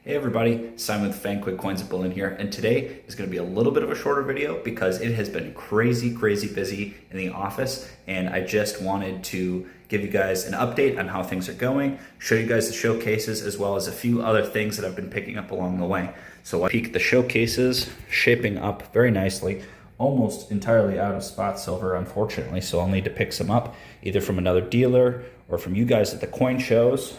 Hey everybody, Simon with Quigg Coins and Bullion here, and today is going to be a little bit of a shorter video because it has been crazy busy in the office, and I just wanted to give you guys an update on how things are going, show you guys the showcases as well as a few other things that I've been picking up along the way. So I peek the showcases, shaping up very nicely, almost entirely out of spot silver unfortunately, so I'll need to pick some up either from another dealer or from you guys at the coin shows.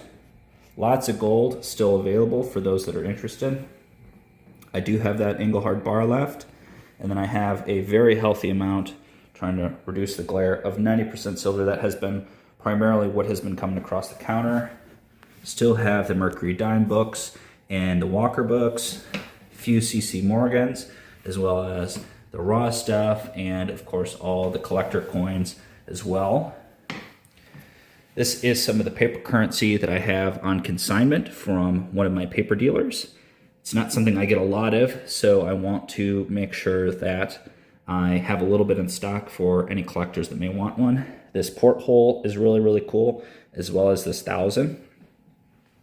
Lots of gold still available for those that are interested. I do have that Engelhard bar left, and then I have a very healthy amount, trying to reduce the glare, of 90% silver. That has been primarily what has been coming across the counter. Still have the Mercury dime books and the Walker books, a few CC Morgans, as well as the raw stuff, and of course all the collector coins as well. This is some of the paper currency that I have on consignment from one of my paper dealers. It's not something I get a lot of, so I want to make sure that I have a little bit in stock for any collectors that may want one. This porthole is really cool, as well as this 1000.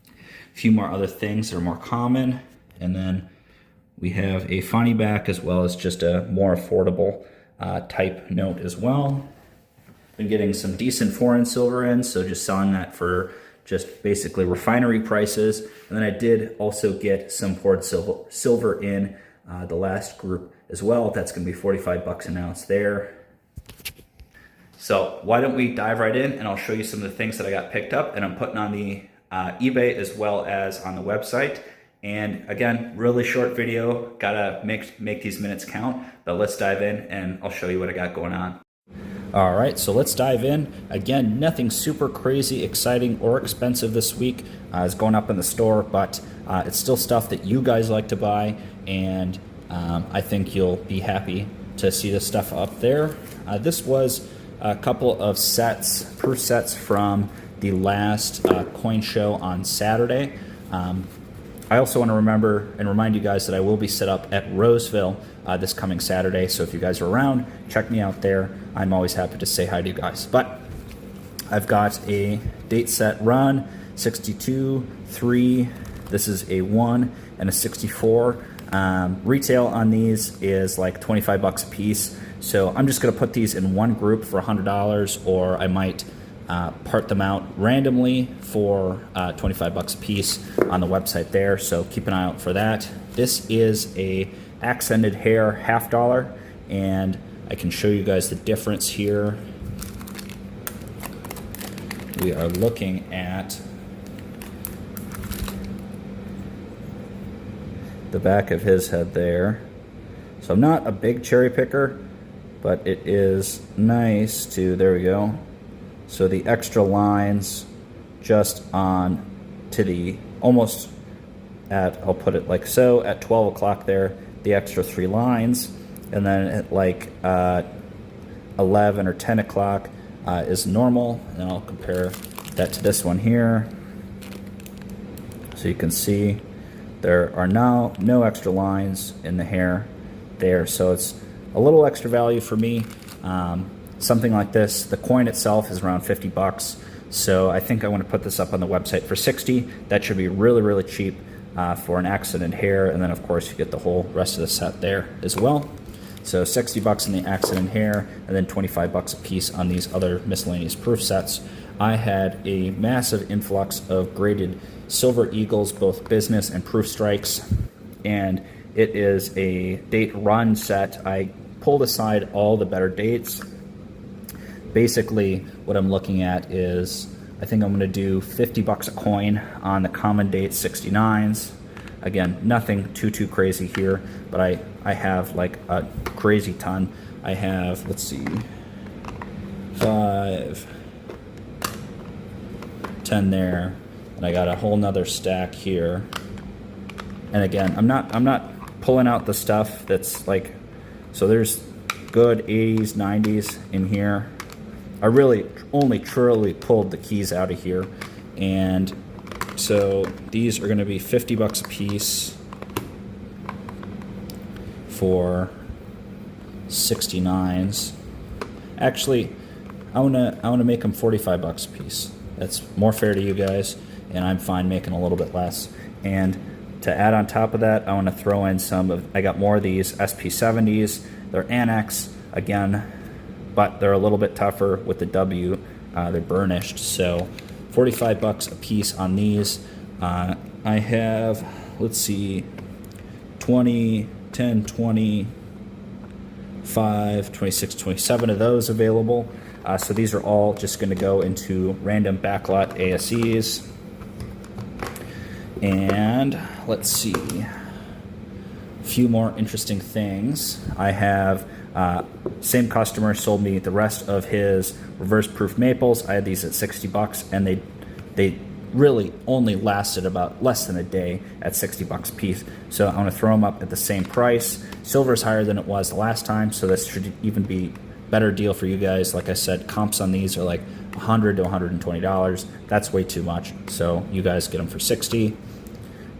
A few more other things that are more common, and then we have a funny back as well as just a more affordable type note as well. Been getting some decent foreign silver in, so just selling that for just basically refinery prices. And then I did also get some poured silver in the last group as well. That's going to be 45 bucks an ounce there. So why don't we dive right in, and I'll show you some of the things that I got picked up and I'm putting on the eBay as well as on the website. And again, really short video, gotta make these minutes count, but let's dive in and I'll show you what I got going on. All right, so let's dive in. Again, nothing super crazy, exciting, or expensive this week. It's going up in the store, but it's still stuff that you guys like to buy, and I think you'll be happy to see this stuff up there. This was a couple of sets, proof sets from the last coin show on Saturday. I also want to remind you guys that I will be set up at Roseville this coming Saturday, so if you guys are around, check me out there. I'm always happy to say hi to you guys. But I've got a date set run, 62, 3, this is a 1, and a 64. Retail on these is like 25 bucks a piece, so I'm just going to put these in one group for $100, or I might part them out randomly for 25 bucks a piece on the website there, so keep an eye out for that. This is a accented hair $50, and I can show you guys the difference here. We are looking at the back of his head there. So I'm not a big cherry picker, but it is nice to, there we go. So the extra lines just on to the, almost at, I'll put it like so, at 12 o'clock there, the extra 3 lines, and then at like 11 or 10 o'clock is normal, and I'll compare that to this one here. So you can see there are now no extra lines in the hair there, so it's a little extra value for me. Something like this, the coin itself is around 50 bucks, so I think I want to put this up on the website for 60. That should be really cheap for an accident hair, and then of course you get the whole rest of the set there as well. So 60 bucks in the accident hair, and then 25 bucks a piece on these other miscellaneous proof sets. I had a massive influx of graded silver eagles, both business and proof strikes, and it is a date run set. I pulled aside all the better dates. Basically, what I'm looking at is, I think I'm going to do 50 bucks a coin on the common date 69s. Again, nothing too crazy here, but I have like a crazy ton. I have, let's see, 5, 10 there, and I got a whole nother stack here. And again, I'm not pulling out the stuff that's like, so there's good 80s, 90s in here. I really only truly pulled the keys out of here, and so these are going to be 50 bucks a piece for 69s. Actually, I wanna make them 45 bucks a piece. That's more fair to you guys, and I'm fine making a little bit less. And To add on top of that, I want to throw in I got more of these SP70s. They're annex again, but they're a little bit tougher with the W. They're burnished, so 45 bucks a piece on these. I have, let's see, 20, 10, 20, 5, 26, 27 of those available. So these are all just going to go into random backlot ASEs. And let's see, a few more interesting things. I have, same customer sold me the rest of his reverse proof maples. I had these at 60 bucks, and they really only lasted about less than a day at 60 bucks a piece. So I want to throw them up at the same price. Silver is higher than it was the last time, so this should even be a better deal for you guys. Like I said, comps on these are like $100 to $120. That's way too much. So you guys get them for 60.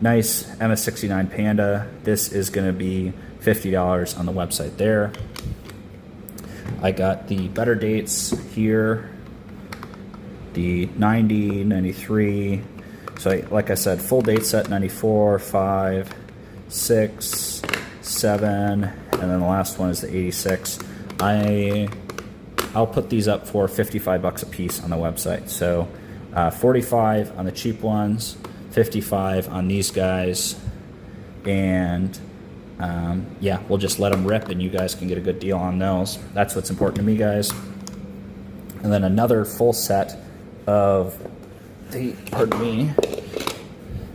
Nice MS69 Panda. This is going to be $50 on the website there. I got the better dates here. The 90, 93. So like I said, full date set 94, 5, 6, 7, and then the last one is the 86. I'll put these up for 55 bucks a piece on the website. So 45 on the cheap ones, 55 on these guys, and yeah, we'll just let them rip and you guys can get a good deal on those. That's what's important to me, guys. And then another full set of pardon me,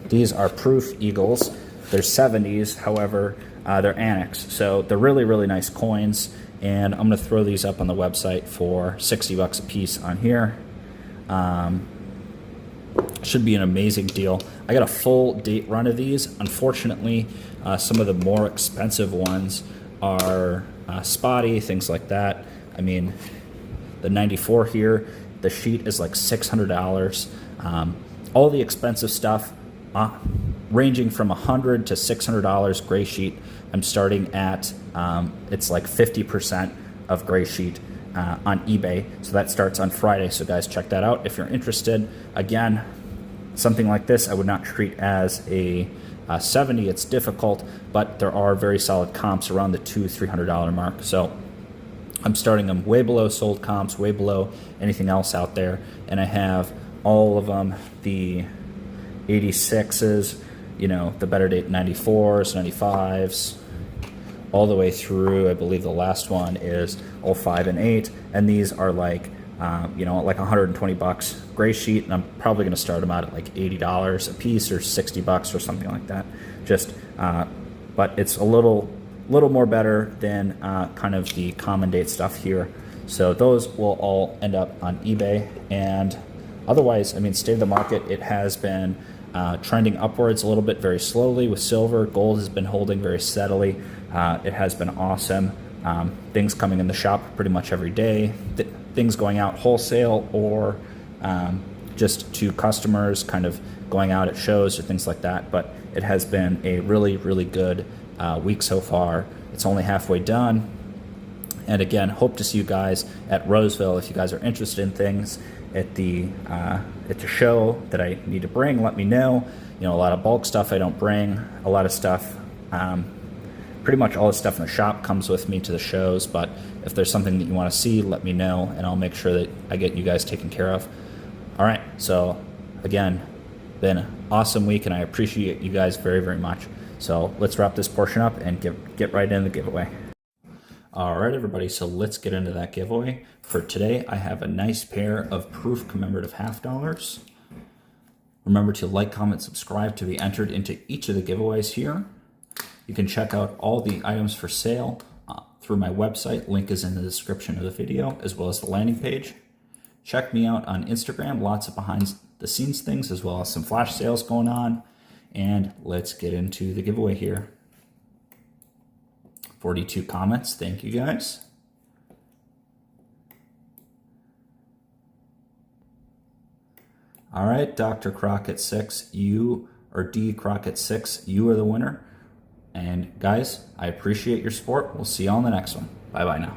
these are proof eagles. They're 70s, however, they're annex, so they're really, really nice coins, and I'm going to throw these up on the website for 60 bucks a piece on here. Should be an amazing deal. I got a full date run of these. Unfortunately, some of the more expensive ones are spotty, things like that. I mean, the 94 here, the sheet is like $600. All the expensive stuff, ranging from $100 to $600 gray sheet. I'm starting at, it's like 50% of gray sheet on eBay. So that starts on Friday. So guys, check that out if you're interested. Again, something like this I would not treat as a 70. It's difficult, but there are very solid comps around the $200-300 mark. So I'm starting them way below sold comps, way below anything else out there. And I have all of them, the 86s, you know, the better date 94s, 95s, all the way through, I believe the last one is 05 and 8. And these are like, you know, like 120 bucks gray sheet. And I'm probably going to start them out at like $80 a piece or 60 bucks or something like that. Just, but it's a little more better than kind of the common date stuff here. So those will all end up on eBay. And otherwise, I mean, state of the market, it has been trending upwards a little bit very slowly with silver. Gold has been holding very steadily. It has been awesome. Things coming in the shop pretty much every day. Things going out wholesale or just to customers, kind of going out at shows or things like that. But it has been a really, really good week so far. It's only halfway done. And again, hope to see you guys at Roseville. If you guys are interested in things at the show that I need to bring, let me know. You know, a lot of bulk stuff I don't bring. A lot of stuff, pretty much all the stuff in the shop comes with me to the shows. But if there's something that you want to see, let me know, and I'll make sure that I get you guys taken care of. All right, so again, been an awesome week, and I appreciate you guys very, very much. So let's wrap this portion up and get right into the giveaway. All right, everybody, so let's get into that giveaway. For today, I have a nice pair of proof commemorative $50. Remember to like, comment, subscribe to be entered into each of the giveaways here. You can check out all the items for sale through my website. Link is in the description of the video, as well as the landing page. Check me out on Instagram, lots of behind the scenes things, as well as some flash sales going on. And let's get into the giveaway here. 42 comments, thank you guys. All right, Dr. Crockett 6, you, or D Crockett 6, you are the winner. And guys, I appreciate your support. We'll see you on the next one. Bye-bye now.